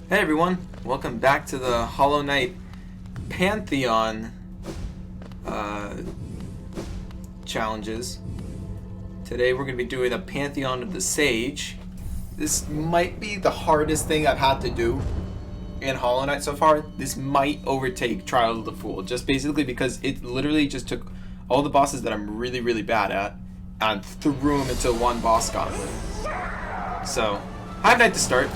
Hey everyone, welcome back to the Hollow Knight Pantheon challenges. Today we're going to be doing a Pantheon of the Sage. This might be the hardest thing I've had to do in Hollow Knight so far. This might overtake Trial of the Fool, just basically because it literally just took all the bosses that I'm really bad at and threw them into one boss gauntlet. So, Hive Knight to start.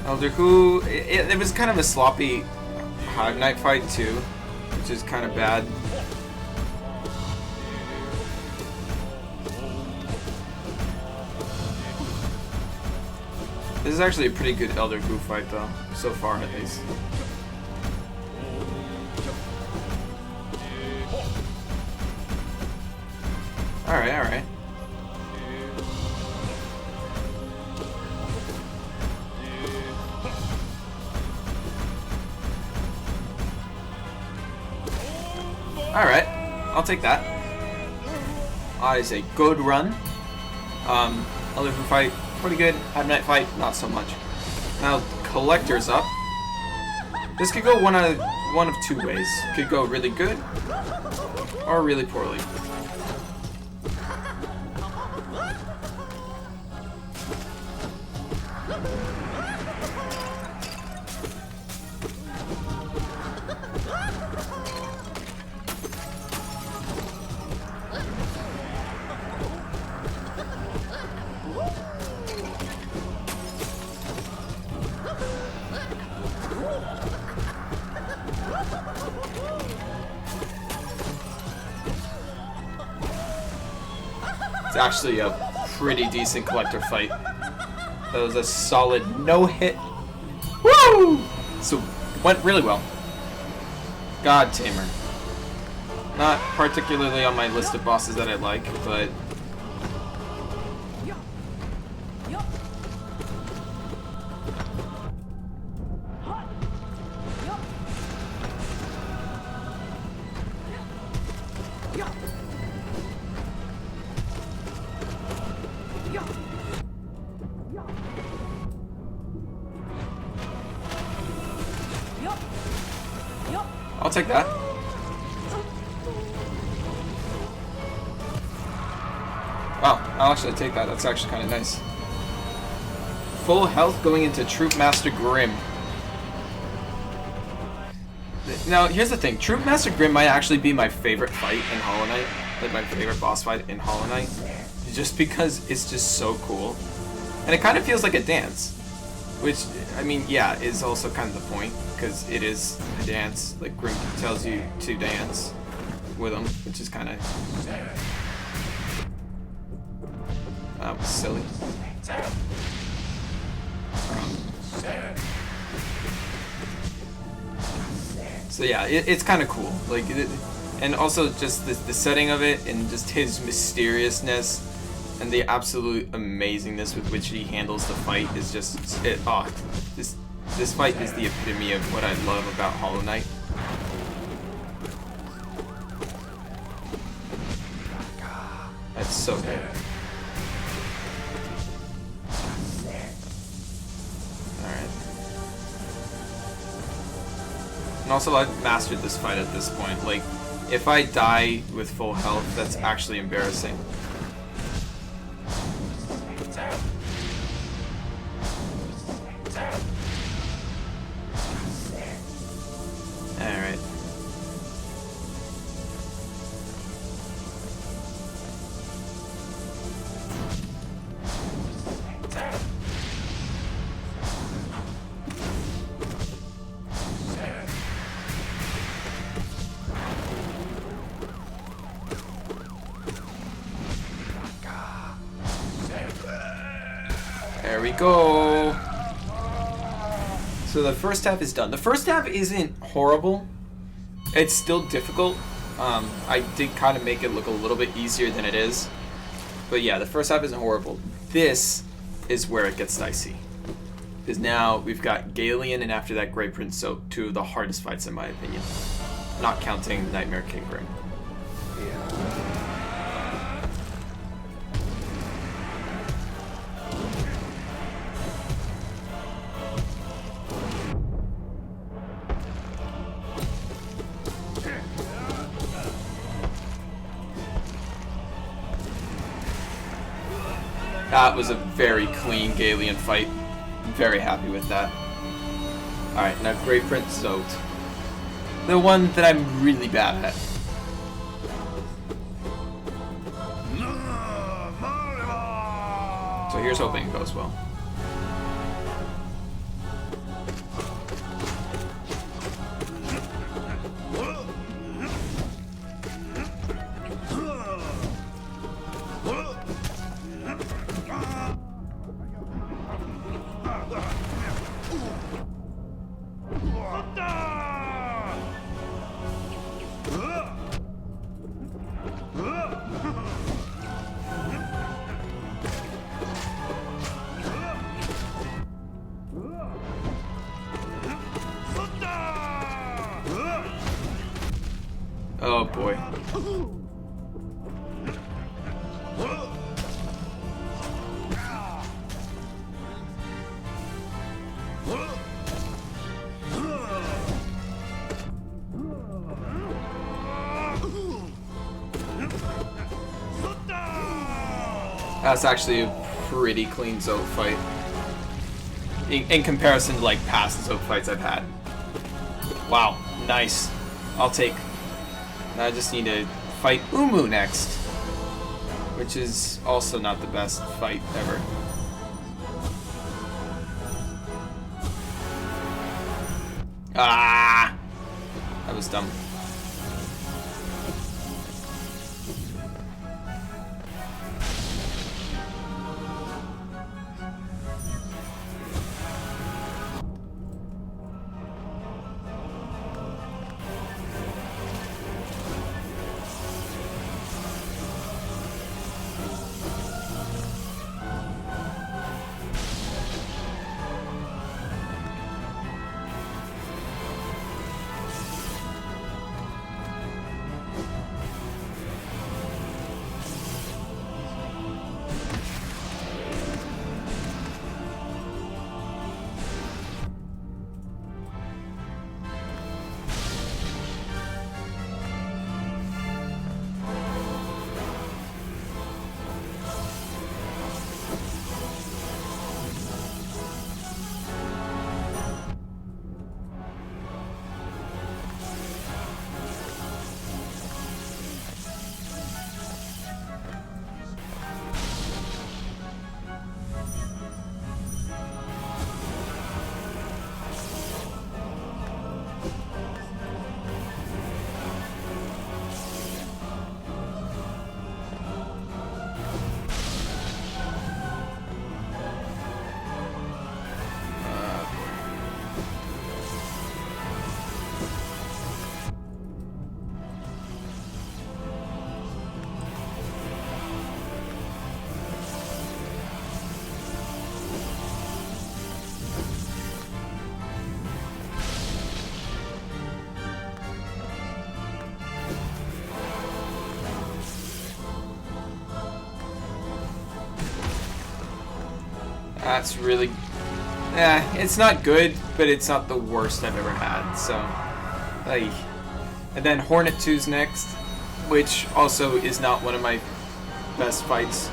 Elder Who, it was kind of a sloppy Hive Knight fight too, which is kind of bad. This is actually a pretty good Elder Who fight though, so far at least. Alright. Alright, I'll take that. That is a good run. Elder Who fight, pretty good. Hive Knight fight, not so much. Now, Collector's up. This could go one of two ways. Could go really good, or really poorly. It's actually a pretty decent Collector fight. That was a solid no-hit. Woo! So, went really well. God Tamer. Not particularly on my list of bosses that I like, but... I'll take that. Wow, I'll actually take that. That's actually kind of nice. Full health going into Troop Master Grimm. Now, here's the thing. Troop Master Grimm might actually be my favorite fight in Hollow Knight. Like, my favorite boss fight in Hollow Knight. Just because it's just so cool. And it kind of feels like a dance. Which, I mean, yeah, is also kind of the point. Because it is a dance. Like, Grimm tells you to dance with him. Which is kind of... silly. So yeah, it's kind of cool. Like, and also just the setting of it, and just his mysteriousness, and the absolute amazingness with which he handles the fight is just this fight is the epitome of what I love about Hollow Knight. That's so good. And also, I've mastered this fight at this point. Like, if I die with full health, that's actually embarrassing. Alright. we go. So the first half is done. The first half isn't horrible. It's still difficult. I did kind of make it look a little bit easier than it is. But yeah, the first half isn't horrible. This is where it gets dicey. Because now we've got Galeon and after that Grey Prince, so two of the hardest fights in my opinion. Not counting Nightmare King Grim. That was a very clean Galeon fight. Very happy with that. Alright, now Grey Prince Zote. The one that I'm really bad at. So here's hoping it goes well. Oh boy. That's actually a pretty clean Zote fight. In comparison to like past Zote fights I've had. Wow, nice. I'll take. I just need to fight Umu next, which is also not the best fight ever. Ah! That was dumb. That's really... it's not good, but it's not the worst I've ever had, so... And then Hornet 2's next, which also is not one of my best fights.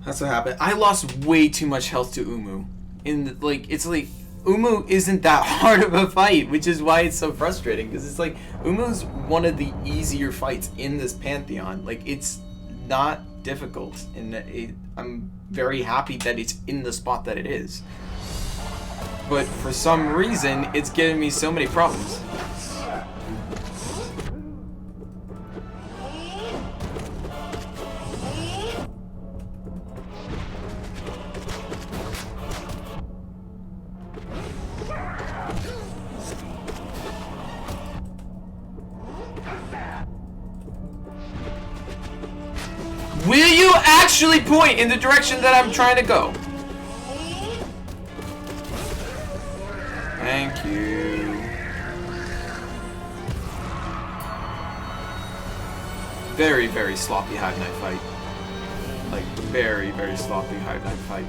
That's what happened. I lost way too much health to Umu. It's like Umu isn't that hard of a fight, which is why it's so frustrating. Because it's like Umu's one of the easier fights in this Pantheon. Like, it's not difficult, and I'm very happy that it's in the spot that it is. But for some reason, it's giving me so many problems. Will you actually point in the direction that I'm trying to go? Thank you. Very, very sloppy Hive Knight fight. Like, very, very sloppy Hive Knight fight.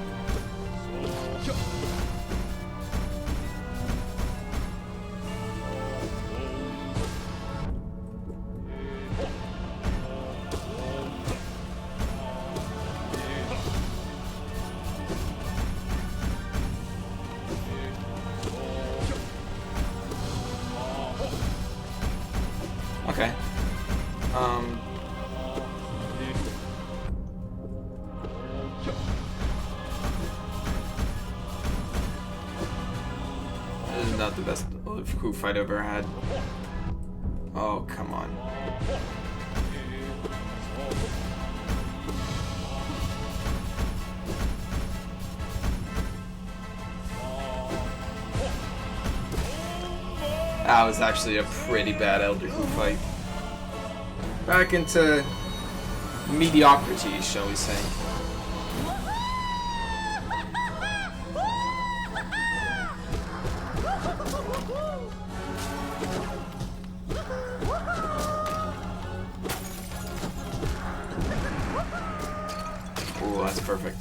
Okay. This is not the best crew fight I've ever had. Oh, come on. That was actually a pretty bad Elder Crew fight. Back into mediocrity, shall we say. Ooh, that's perfect.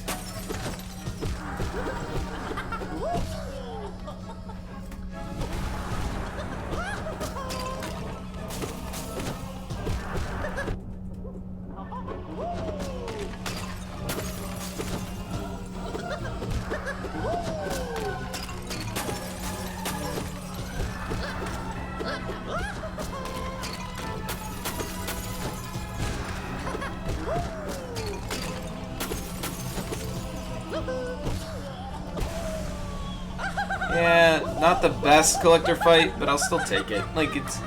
Yeah, not the best collector fight, but I'll still take it. Like, it's...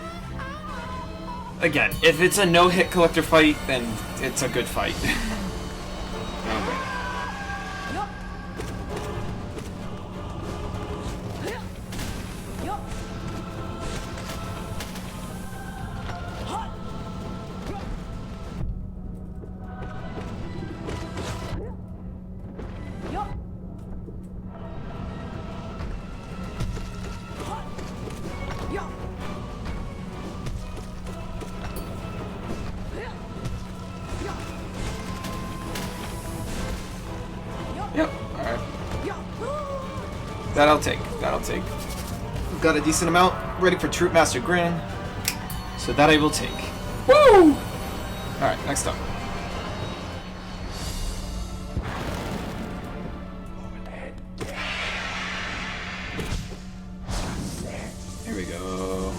Again, if it's a no-hit collector fight, then it's a good fight. Okay. Yep, alright. That'll take. We've got a decent amount ready for Troop Master Grand, so that I will take. Woo! Alright, next up. Here we go.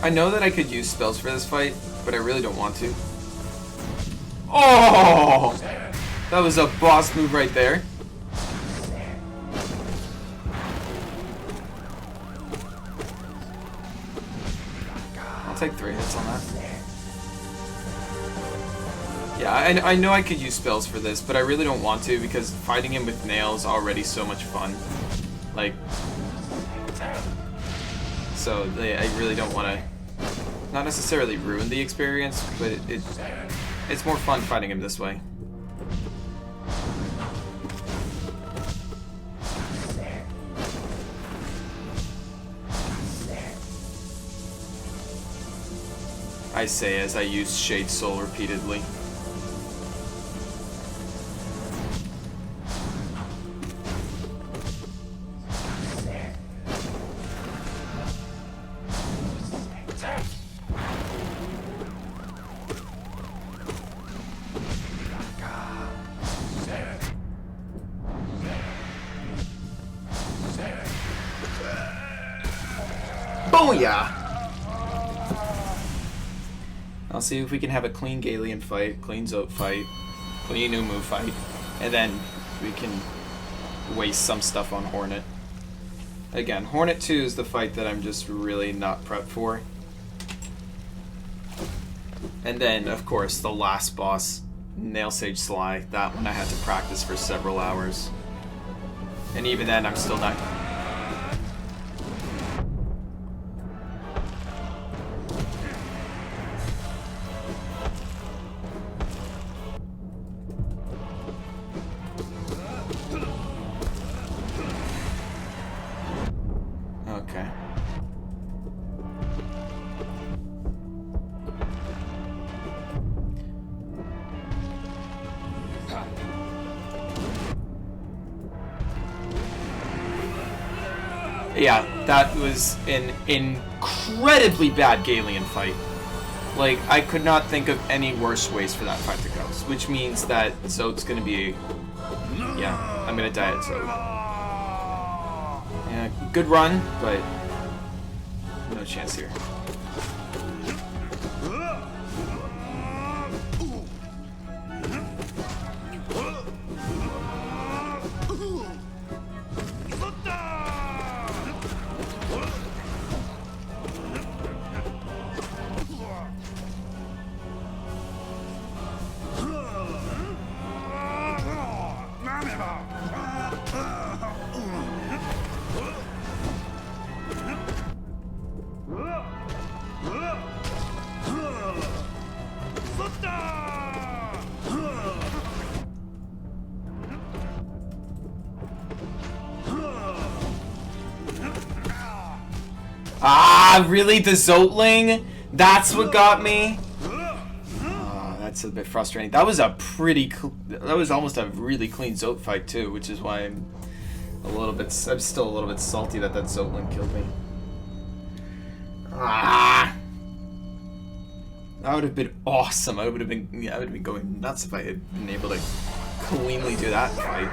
I know that I could use spells for this fight, but I really don't want to. Oh! That was a boss move right there. I'll take 3 hits on that. Yeah, I know I could use spells for this, but I really don't want to because fighting him with nails is already so much fun. Like... So, I really don't want to... Not necessarily ruin the experience, but it's more fun fighting him this way. I say as I use Shade Soul repeatedly. Booyah! I'll see if we can have a clean Galleon fight, clean Zote fight, clean Umu fight, and then we can waste some stuff on Hornet. Again, Hornet 2 is the fight that I'm just really not prepped for. And then, of course, the last boss, Nailsage Sly. That one I had to practice for several hours. And even then, I'm still not... Okay. Yeah, that was an incredibly bad Galleon fight. Like, I could not think of any worse ways for that fight to go. Which means that Zote's gonna be... Yeah, I'm gonna die at Zote. Yeah, good run, but no chance here. Ah, really? The Zotling? That's what got me? Oh, that's a bit frustrating. That was a pretty... That was almost a really clean Zote fight, too, which is why I'm a little bit... I'm still a little bit salty that that Zotling killed me. Ah! That would have been awesome. I would have been going nuts if I had been able to cleanly do that fight.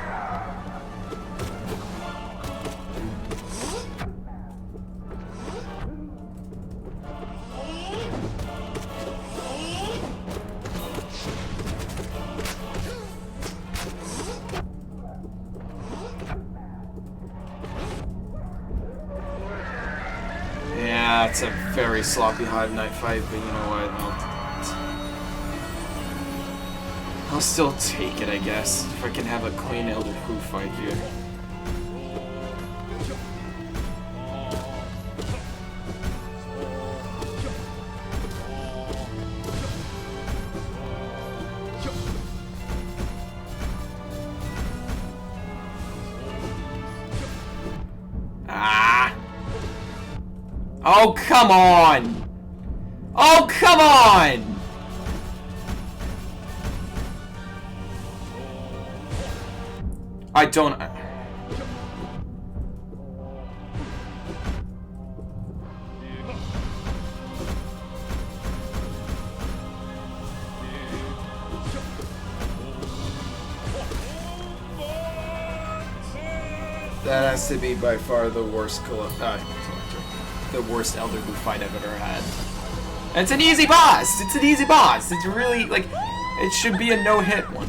Yeah, it's a very sloppy Hive Knight fight, but you know what? I'll still take it, I guess, if I can have a clean Elder Hu fight here. Oh, come on! Oh, come on! I don't... That has to be by far the worst the worst Elder Hu fight I've ever had. And it's an easy boss! It's an easy boss! It's really, like, it should be a no-hit one.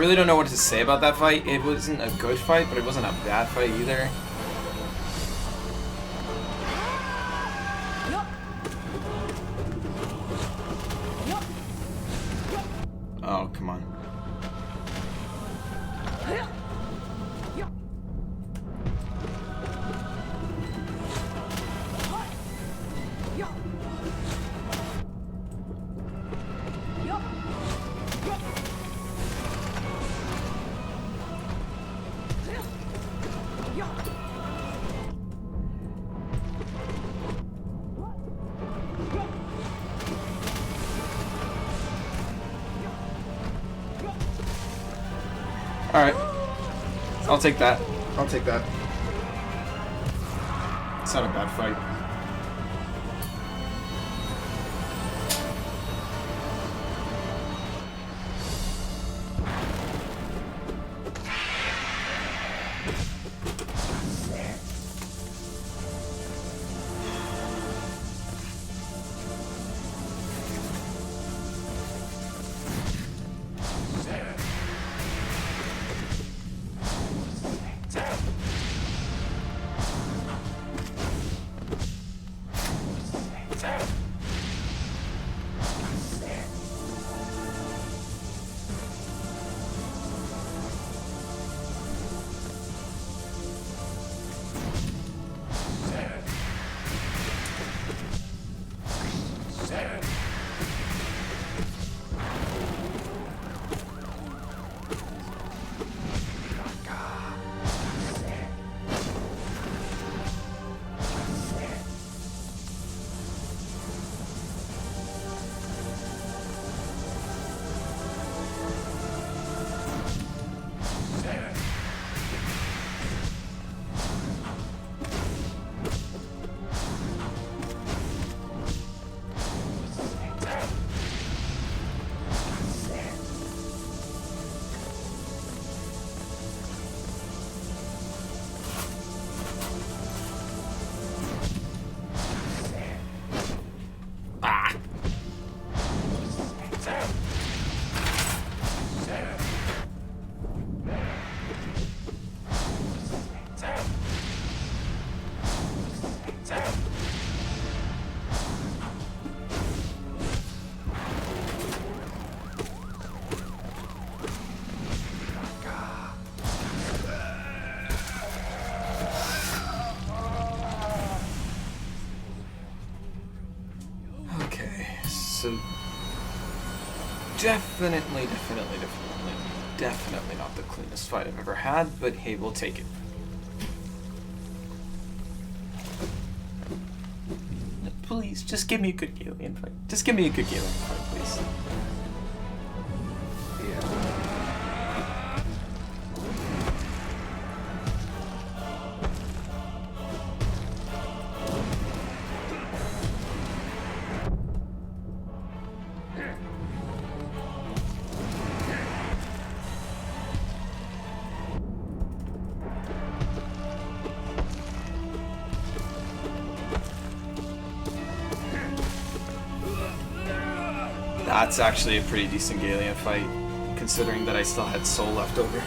really don't know what to say about that fight. It wasn't a good fight, but it wasn't a bad fight either. Oh, come on. Alright. I'll take that. I'll take that. It's not a bad fight. So definitely not the cleanest fight I've ever had, but hey, we'll take it. Please, just give me a good Galian fight. Just give me a good Galian fight, please. That's actually a pretty decent Galian fight, considering that I still had soul left over.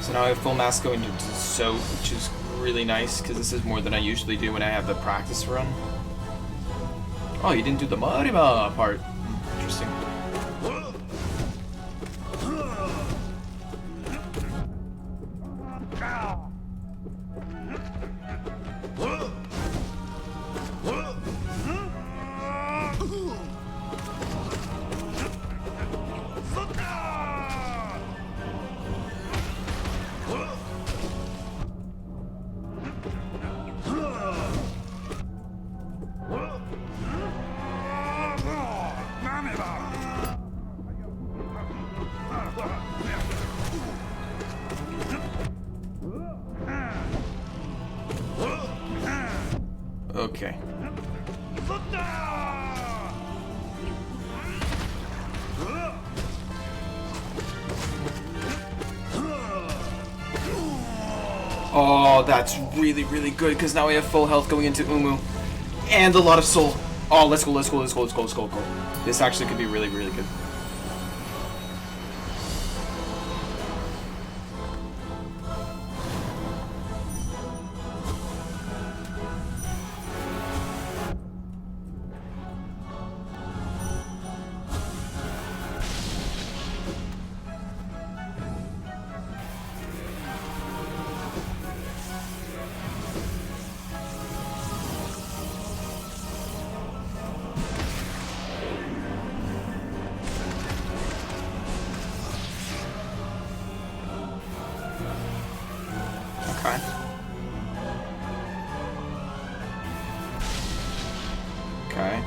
So now I have full mass going into soak, which is really nice, because this is more than I usually do when I have the practice run. Oh, you didn't do the Marima part. Interesting. Okay. Oh, that's really, really good, because now we have full health going into Umu. And a lot of soul. Oh, let's go, let's go, let's go, let's go, let's go, let's go. This actually could be really, really good. Okay. Okay.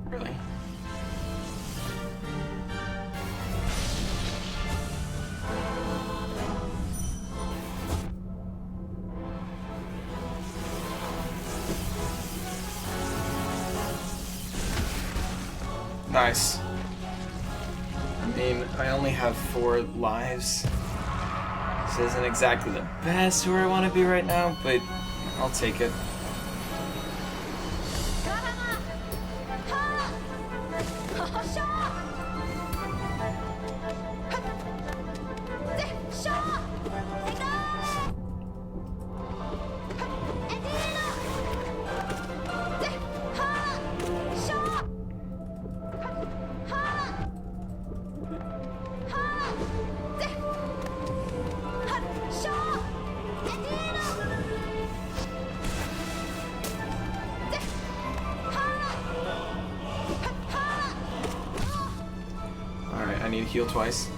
Really? Nice. I mean, I only have 4 lives. This isn't exactly the best where I want to be right now, but I'll take it. Alright, I need to heal twice.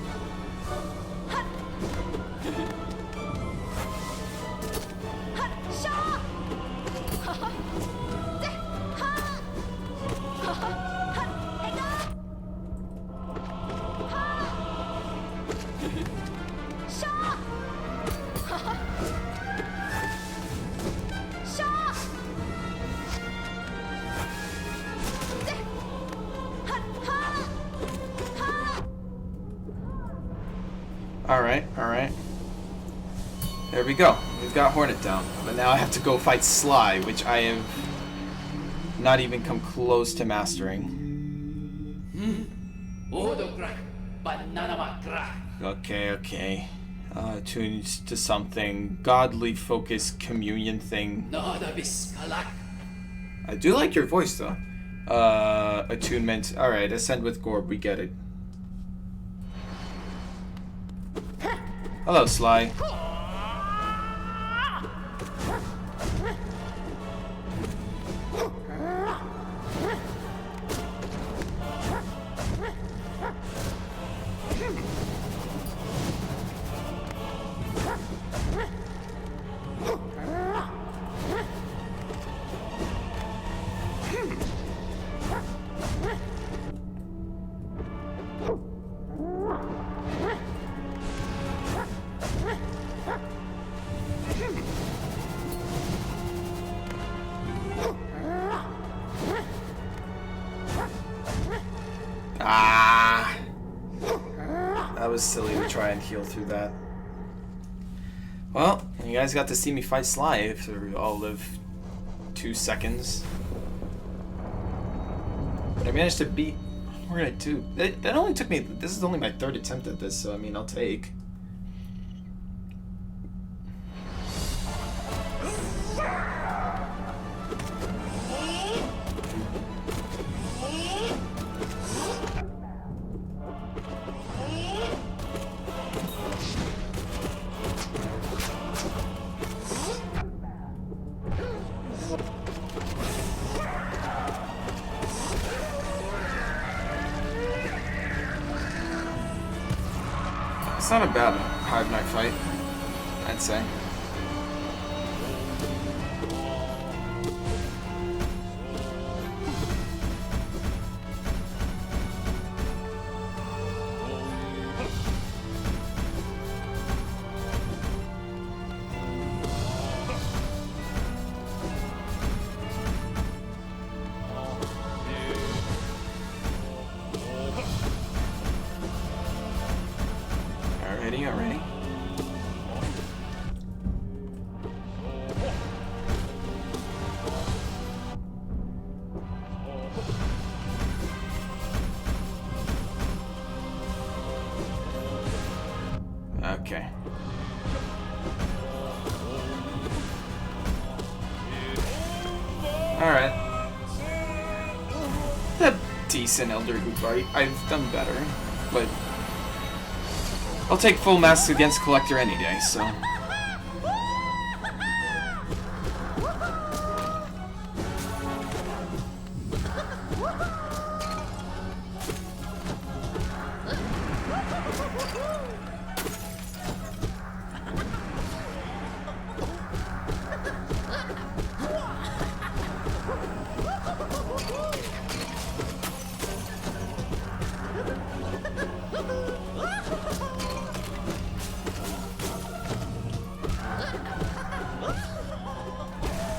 Alright. There we go. We've got Hornet down. But now I have to go fight Sly, which I have not even come close to mastering. Okay. Tuned to something. Godly focus communion thing. I do like your voice though. Attunement. Alright, ascend with Gorb, we get it. Hello, Sly. That was silly to try and heal through that. Well, you guys got to see me fight Sly for all of 2 seconds. But I managed to beat Hornet too. That only took me, this is only my 3rd attempt at this, so I mean, I'll take. It's not a bad Hive Knight fight, I'd say. Already. Okay. Alright. A decent Elder Who fight. I've done better, but I'll take full masks against Collector any day, so.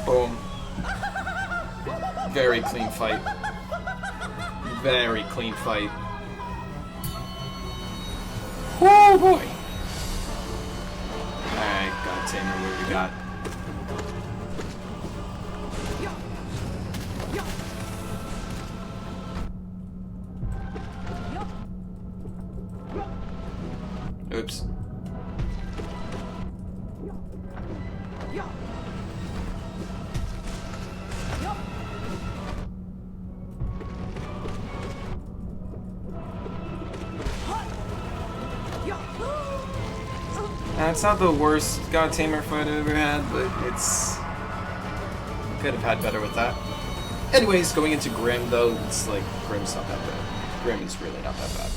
Boom. Very clean fight. Very clean fight. Oh boy! Alright, God Tamer, what do we got? Oops. It's not the worst God Tamer fight I've ever had, but it's... could have had better with that. Anyways, going into Grim though, it's like, Grim's not that bad. Grim is really not that bad.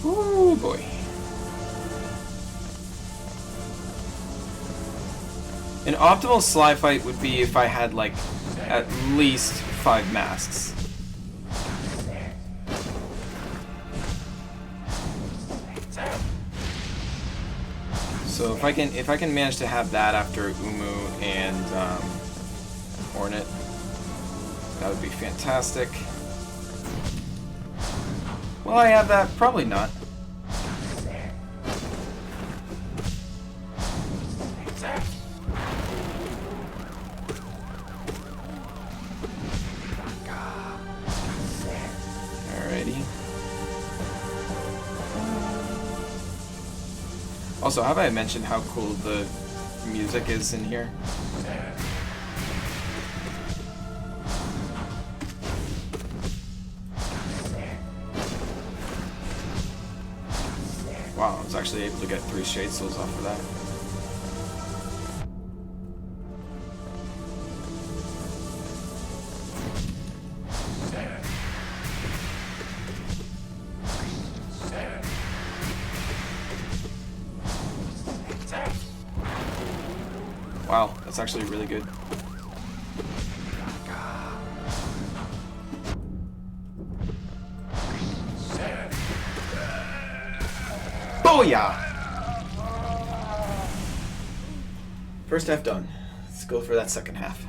Ooh boy. An optimal Sly fight would be if I had like at least 5 masks. So if I can manage to have that after Umu and Hornet, that would be fantastic. Will I have that? Probably not. Alrighty. Also, have I mentioned how cool the music is in here? Wow, I was actually able to get 3 Shade Souls off of that. Wow, that's actually really good. Booyah! First half done. Let's go for that second half.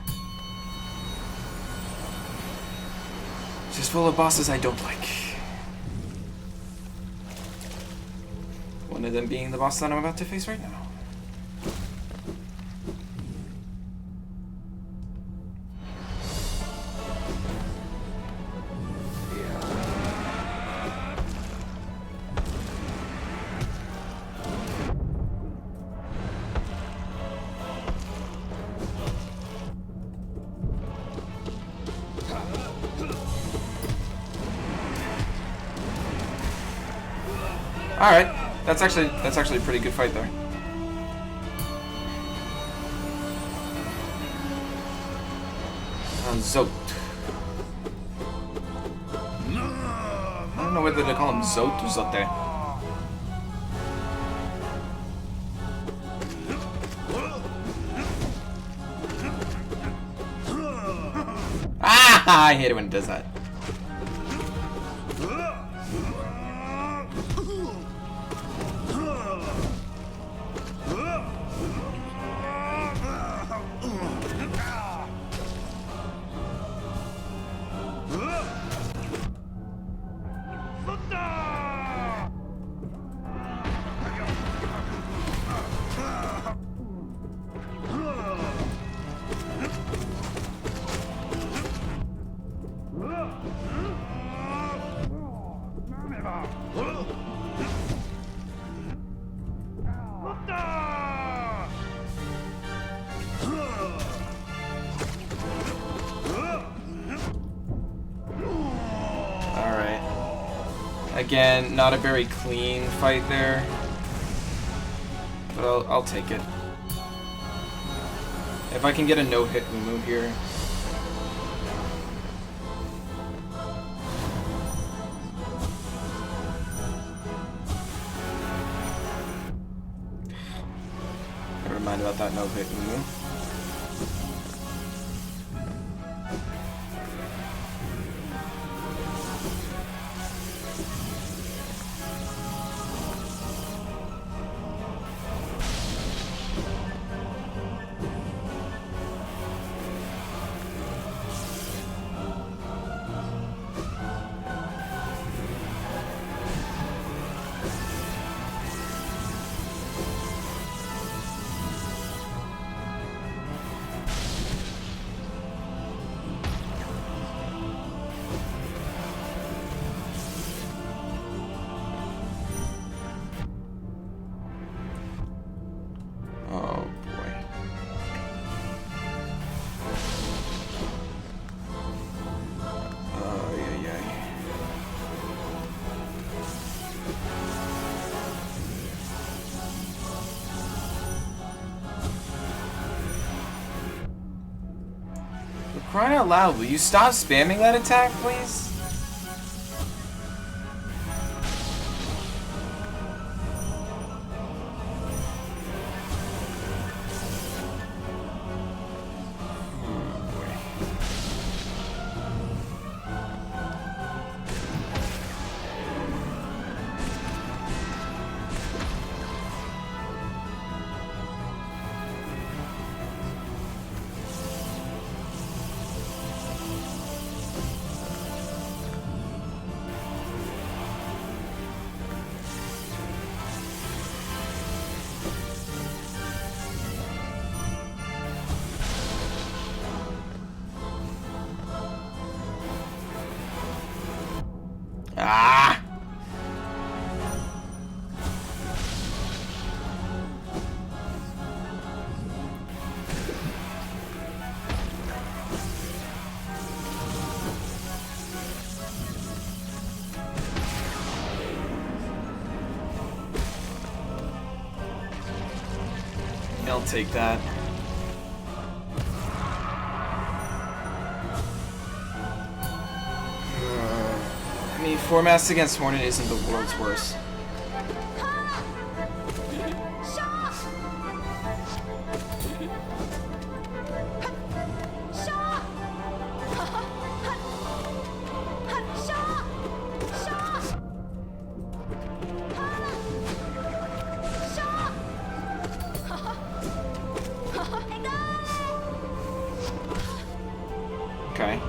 It's just full of bosses I don't like. One of them being the boss that I'm about to face right now. Alright, that's actually a pretty good fight there. Zote. I don't know whether to call him Zote or Zote. Ah! I hate it when it does that. Again, not a very clean fight there, but I'll take it. If I can get a no-hit Umu here. Never mind about that no-hit Umu. Crying out loud, will you stop spamming that attack, please? Ah! I'll take that. I mean, 4 masks against Hornet isn't the world's worst. Okay.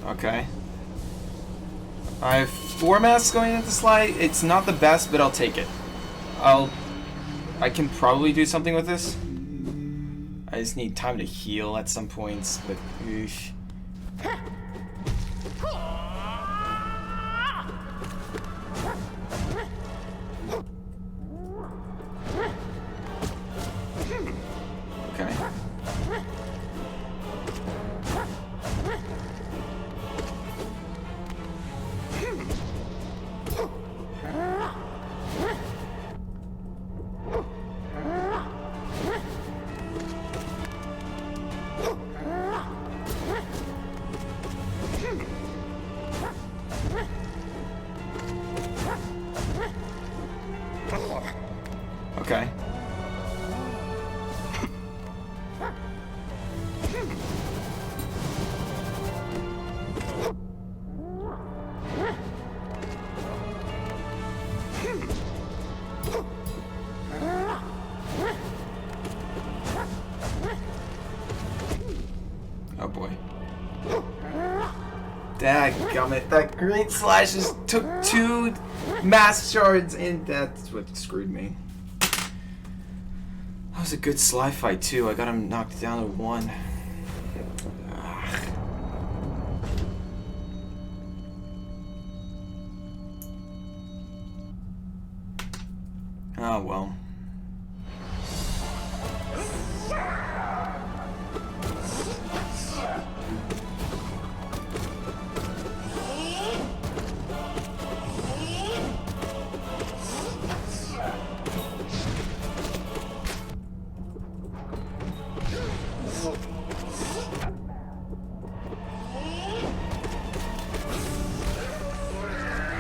Okay. I have 4 masks going into slide. It's not the best, but I'll take it. I can probably do something with this. I just need time to heal at some points, but oof. Okay. Okay. Oh boy. Dadgummit, that green slash just took 2 mass shards and that's what screwed me. That was a good Sly fight too. I got him knocked down to 1. Ugh. Oh well.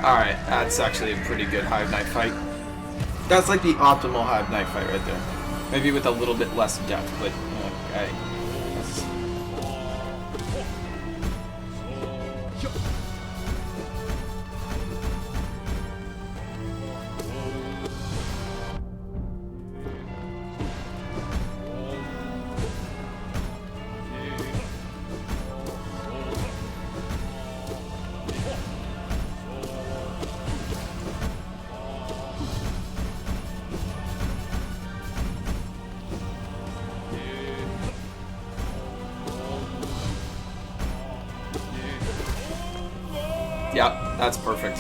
Alright, that's actually a pretty good Hive Knight fight. That's like the optimal Hive Knight fight right there. Maybe with a little bit less depth, but okay. Yeah, that's perfect.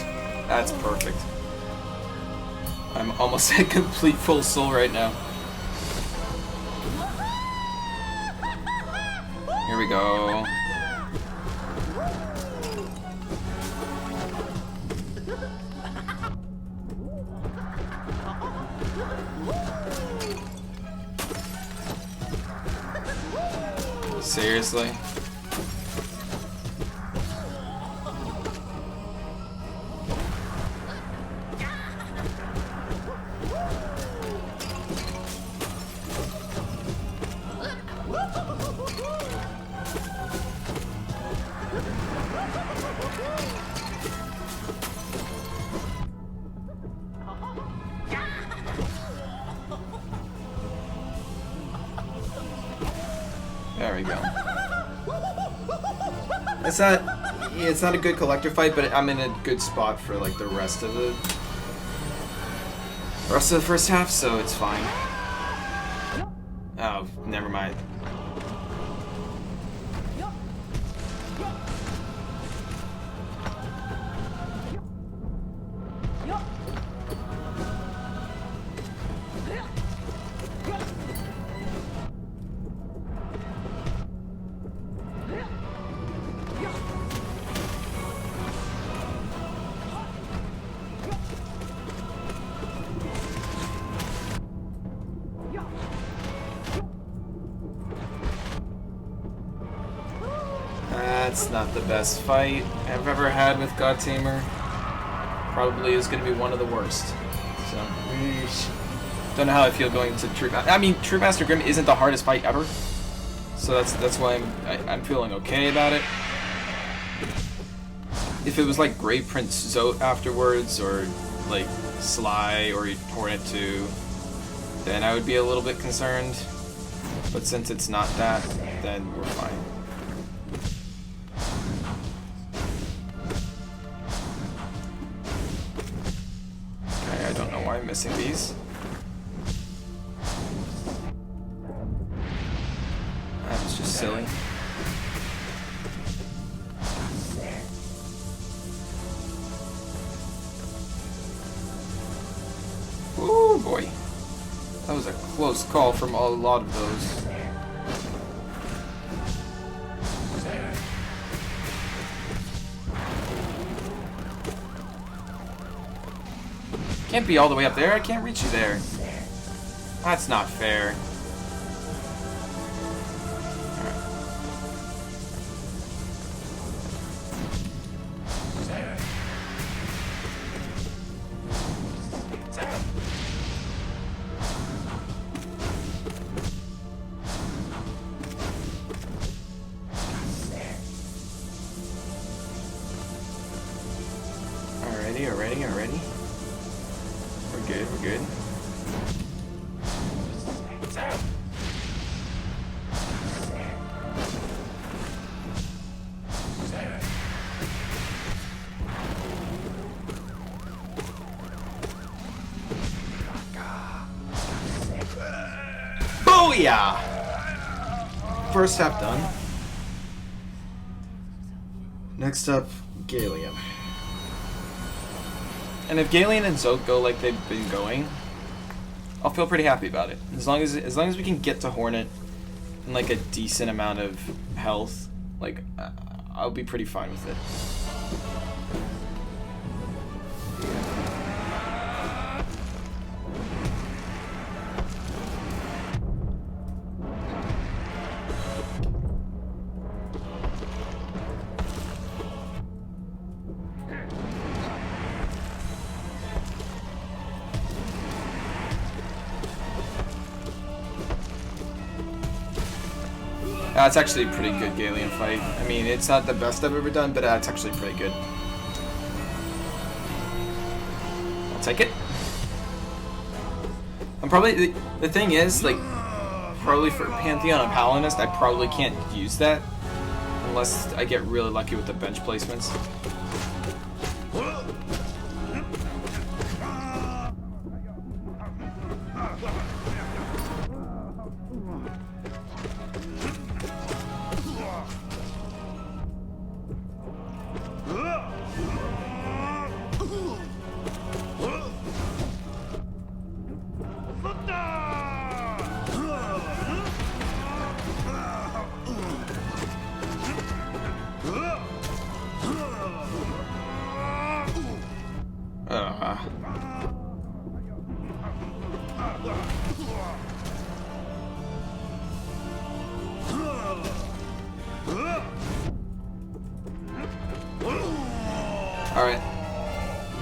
That's perfect. I'm almost at complete full soul right now. Here we go. Seriously? There we go. It's not a good collector fight, but I'm in a good spot for like the rest of the first half, so it's fine. Oh, never mind. That's not the best fight I've ever had with God Tamer. Probably is going to be one of the worst. So, don't know how I feel going to True. I mean, True Master Grim isn't the hardest fight ever, so that's why I'm feeling okay about it. If it was like Grey Prince Zote afterwards, or like Sly or Hornet 2, then I would be a little bit concerned. But since it's not that, then we're fine. I don't know why I'm missing these. That's just silly. Oh boy. That was a close call from a lot of those. Can't be all the way up there. I can't reach you there. That's not fair. Alrighty. We're good. Booyah! First half done. Next up, Galien. And if Galien and Zote go like they've been going, I'll feel pretty happy about it. As long as we can get to Hornet in like a decent amount of health, like I'll be pretty fine with it. That's actually a pretty good Galien fight. I mean, it's not the best I've ever done, but it's actually pretty good. I'll take it. I'm probably, the thing is, like, probably for Pantheon and Paladinist, I probably can't use that unless I get really lucky with the bench placements. Alright.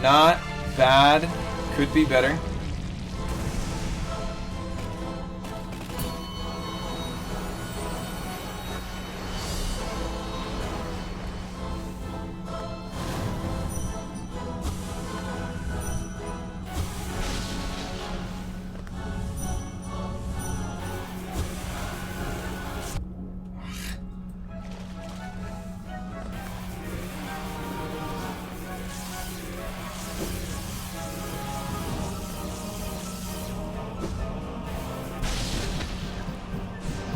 Not bad. Could be better.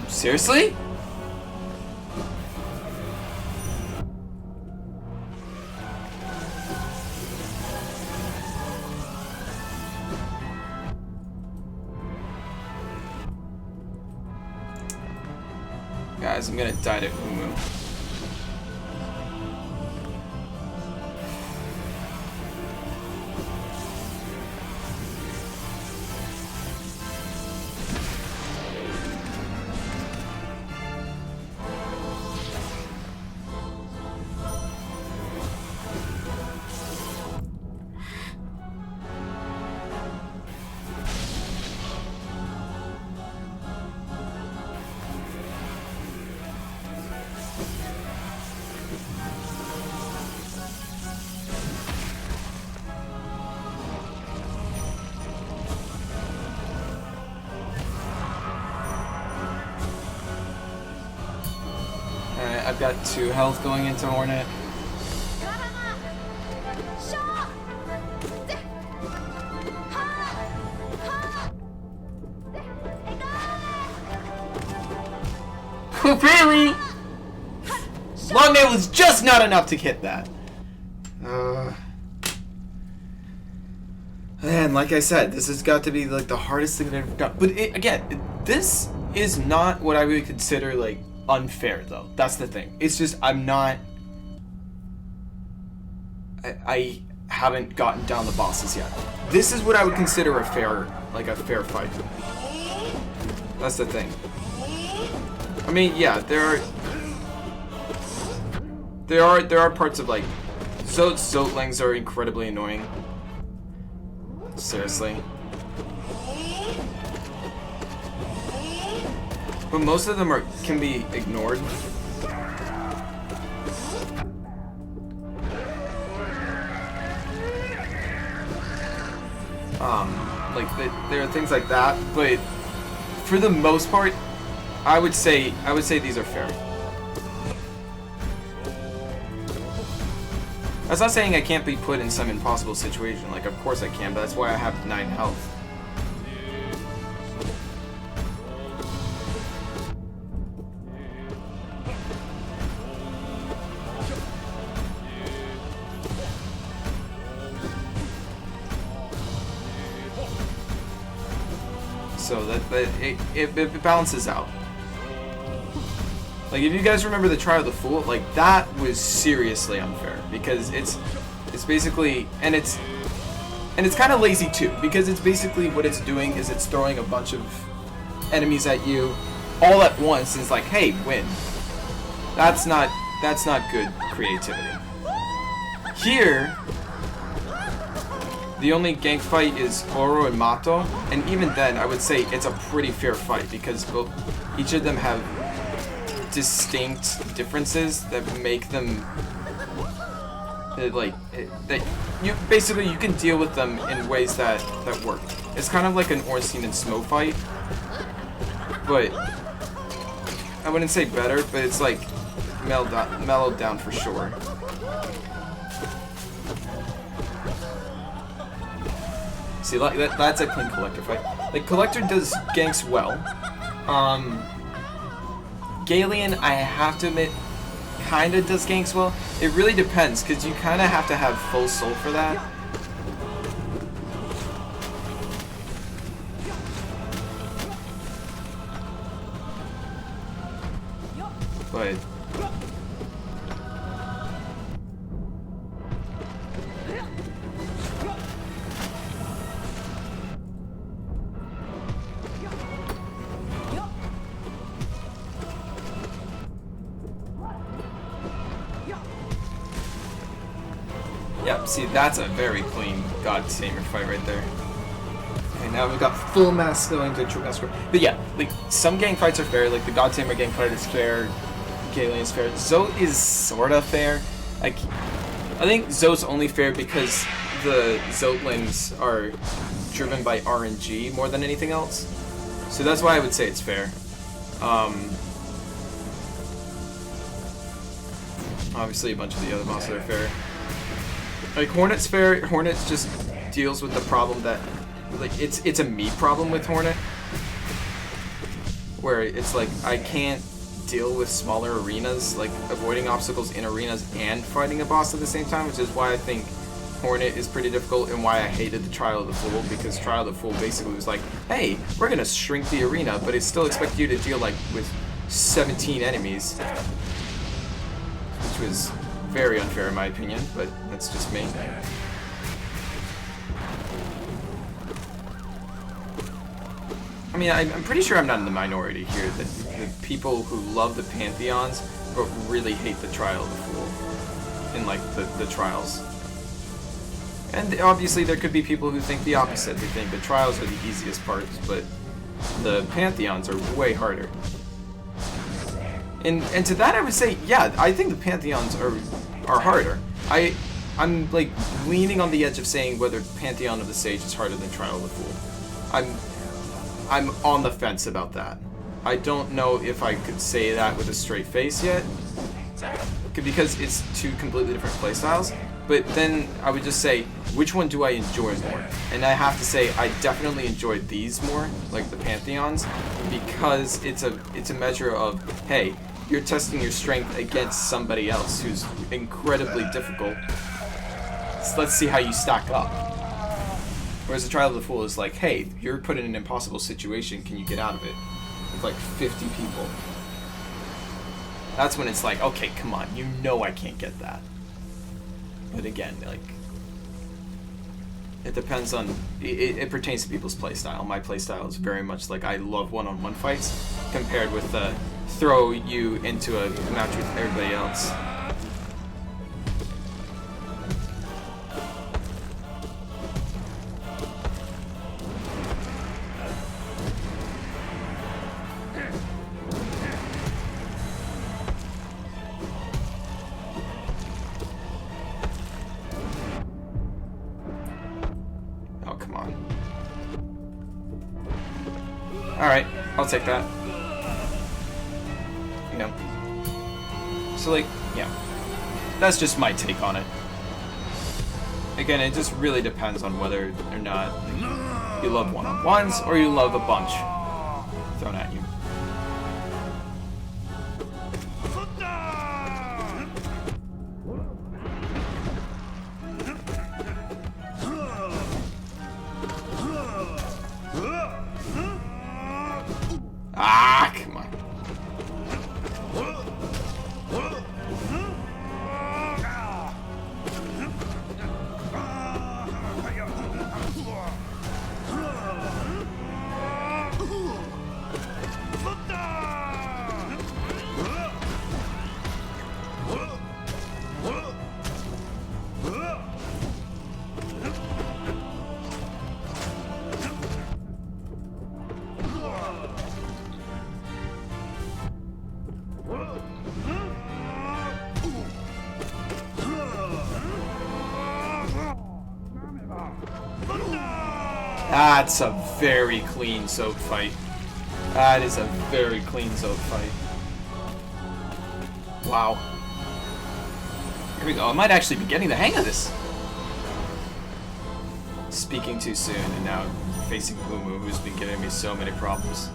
Seriously? Guys, I'm gonna die to Umu. I've got 2 health going into Hornet. Really? Long nail was just not enough to hit that. Man, like I said, this has got to be like the hardest thing that I've ever done. But again, this is not what I would consider like unfair, though. That's the thing. It's just I'm not. I haven't gotten down the bosses yet. This is what I would consider a fair fight. That's the thing. I mean, yeah, there are parts of like Zotlings are incredibly annoying. Seriously. But most of them can be ignored. There are things like that, but for the most part, I would say these are fair. That's not saying I can't be put in some impossible situation. Like, of course I can, but that's why I have 9 health. So it balances out. Like, if you guys remember the Trial of the Fool, like, that was seriously unfair because it's basically, and it's kind of lazy too, because it's basically what it's doing is it's throwing a bunch of enemies at you all at once and it's like, hey, win. That's not good creativity. Here, the only gank fight is Oro and Mato, and even then I would say it's a pretty fair fight because each of them have distinct differences that make them that you can deal with them in ways that work. It's kind of like an Ornstein and Smo fight, but I wouldn't say better, but it's like mellowed down for sure. See, like that's a clean Collector fight. Like, Collector does ganks well. Galleon, I have to admit, kinda does ganks well. It really depends, because you kinda have to have full soul for that. But Yep, see, that's a very clean God Tamer fight right there. Okay, now we've got full mass going to true mass. But yeah, like, some gang fights are fair, like the God Tamer gang fight is fair, Galen is fair. Zote is sorta fair. Like, I think Zote's only fair because the Zotelings are driven by RNG more than anything else. So that's why I would say it's fair. Obviously a bunch of the other bosses are fair. Like, Hornet's fair. Hornet just deals with the problem that, like, it's a me problem with Hornet. Where it's like, I can't deal with smaller arenas, like avoiding obstacles in arenas and fighting a boss at the same time, which is why I think Hornet is pretty difficult and why I hated the Trial of the Fool, because Trial of the Fool basically was like, hey, we're gonna shrink the arena, but it still expects you to deal like with 17 enemies. Which was very unfair in my opinion, but that's just me. I mean, I'm pretty sure I'm not in the minority here, that the people who love the Pantheons but really hate the Trial of the Fool in, like, the Trials. And obviously there could be people who think the opposite. They think the Trials are the easiest parts, but the Pantheons are way harder. And to that I would say, yeah, I think the Pantheons are harder. I'm like leaning on the edge of saying whether Pantheon of the Sage is harder than Trial of the Fool. I'm on the fence about that. I don't know if I could say that with a straight face yet, because it's two completely different playstyles. But then I would just say, which one do I enjoy more? And I have to say, I definitely enjoyed these more, like the Pantheons, because it's a measure of, hey, you're testing your strength against somebody else who's incredibly difficult. So let's see how you stack up. Whereas the Trial of the Fool is like, hey, you're put in an impossible situation, can you get out of it? With like 50 people. That's when it's like, okay, come on, you know I can't get that. But again, like, it depends on, it pertains to people's playstyle. My playstyle is very much like, I love one-on-one fights, compared with throw you into a match with everybody else. Alright, I'll take that. You know. So, like, yeah. That's just my take on it. Again, it just really depends on whether or not you love one-on-ones or you love a bunch thrown at you. Ah, come on. That's a very clean soap fight. That is a very clean soap fight. Wow. Here we go. I might actually be getting the hang of this. Speaking too soon, and now facing Umu, who's been giving me so many problems.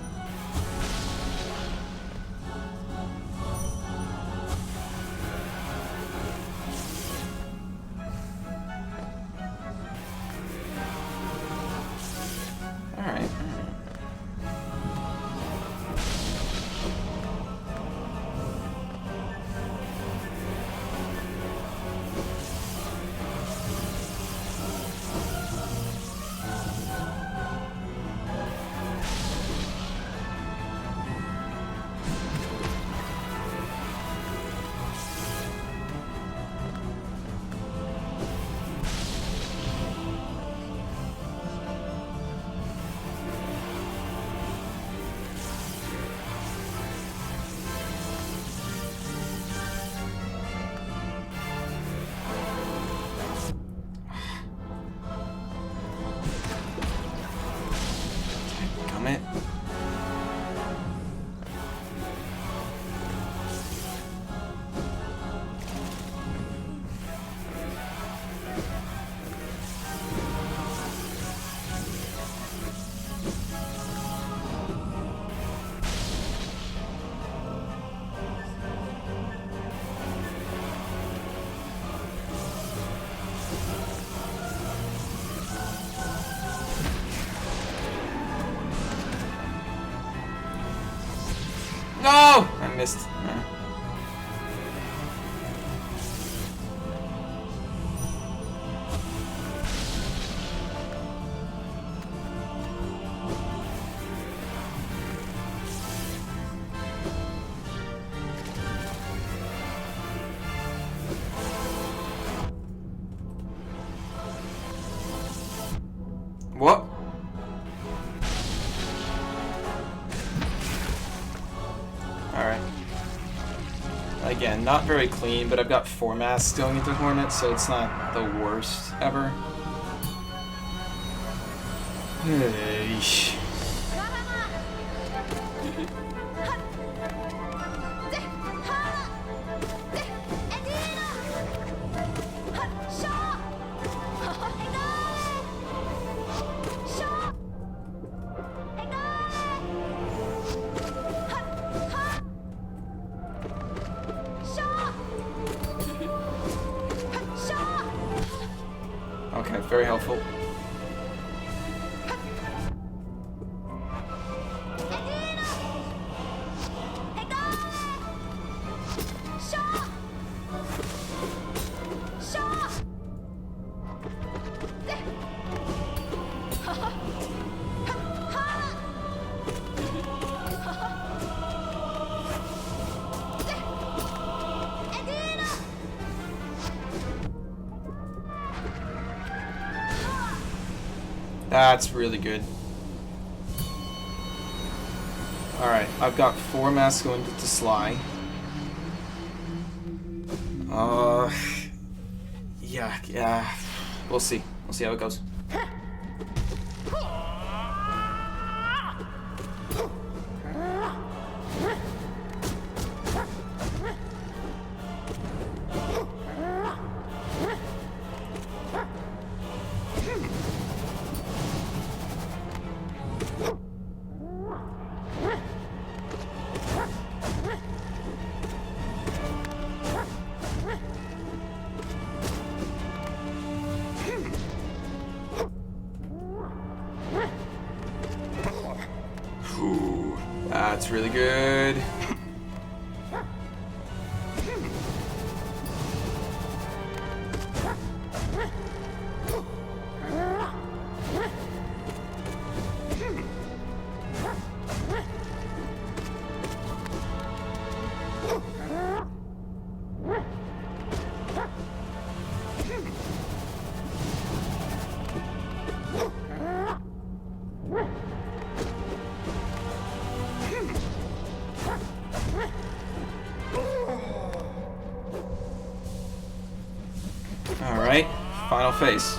No! I missed. What? Alright. Again, not very clean, but I've got 4 masks going into Hornet, so it's not the worst ever. Hey. Okay, very helpful. That's really good. Alright, I've got 4 masks going to Sly. Yeah. We'll see. We'll see how it goes. Ooh, that's really good. Alright, final phase.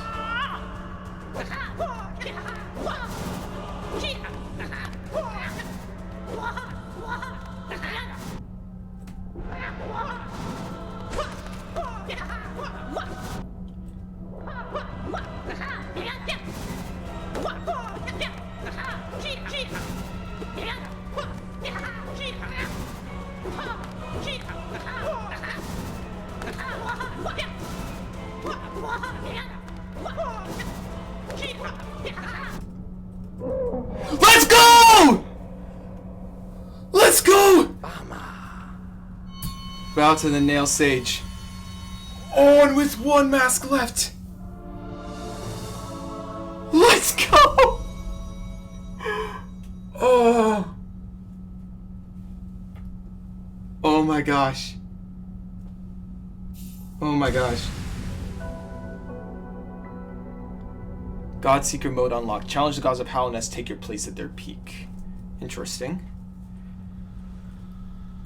Let's go! Let's go! Bow to the Nailsage. Oh, and with 1 mask left. Let's go! Oh. Oh my gosh. Oh my gosh. Godseeker mode unlocked. Challenge the gods of Hallownest, take your place at their peak. Interesting.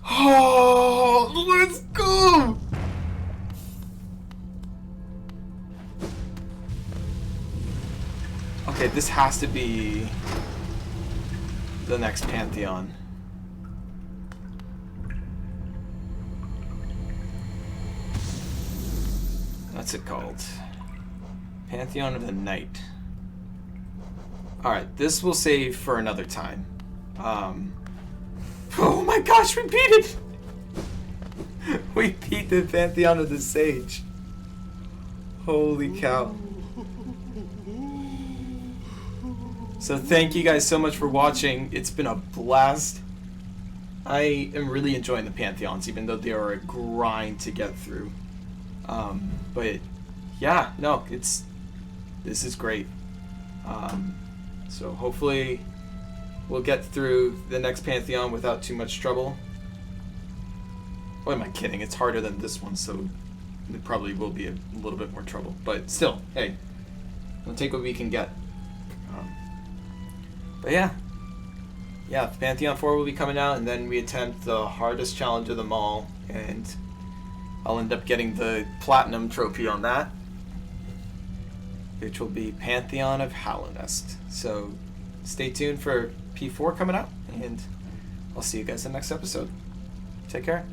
Oh, let's go! Okay, this has to be the next Pantheon. What's it called? Pantheon of the Night. Alright, this will save for another time. Oh my gosh, we beat it! We beat the Pantheon of the Sage. Holy cow. So thank you guys so much for watching. It's been a blast. I am really enjoying the Pantheons, even though they are a grind to get through. But yeah, no, this is great. So hopefully we'll get through the next Pantheon without too much trouble. What am I kidding? It's harder than this one, so it probably will be a little bit more trouble. But still, hey, we'll take what we can get. But yeah, Pantheon 4 will be coming out, and then we attempt the hardest challenge of them all, and I'll end up getting the platinum trophy on that, which will be Pantheon of Hallownest. So stay tuned for P4 coming out, and I'll see you guys in the next episode. Take care.